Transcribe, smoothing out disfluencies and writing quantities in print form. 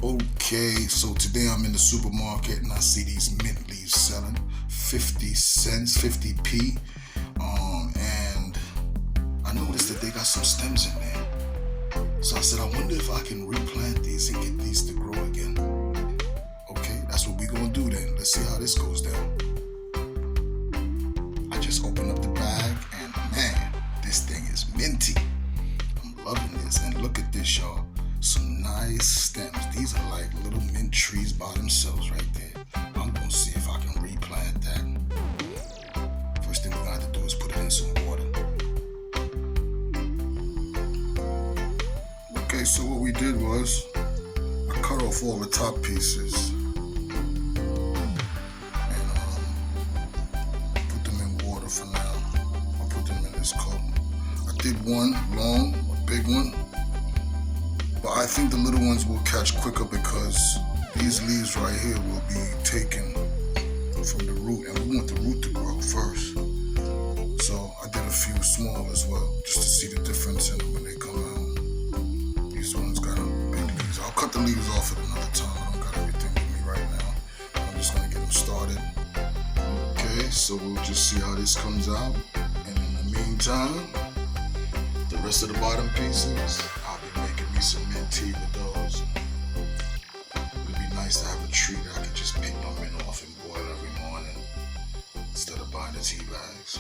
Okay, so today I'm in the supermarket and I see these mint leaves selling 50 cents, 50p. And I noticed that they got some stems in there. So I said, I wonder if I can replant these and get these to grow again. Okay, that's what we're gonna do then. Let's see how this goes down. I just opened up the bag and man, this thing is minty. I'm loving this. And look at this, y'all. Some nice stems. These are like little mint trees by themselves right there. I'm gonna see if I can replant that. First thing we're gonna have to do is put it in some water. Okay, so what we did was I cut off all the top pieces and put them in water for now. I'll put them in this cup. I did one long, a big one. But I think the little ones will catch quicker because these leaves right here will be taken from the root, and we want the root to grow first. So I did a few small as well, just to see the difference in them when they come out. These ones got big leaves. I'll cut the leaves off at another time. I don't got everything with me right now. I'm just gonna get them started. Okay, so we'll just see how this comes out. And in the meantime, the rest of the bottom pieces, I'll be making me some mint tea with those. It'd be nice to have a tree that I could just pick my mint off and boil every morning instead of buying the tea bags.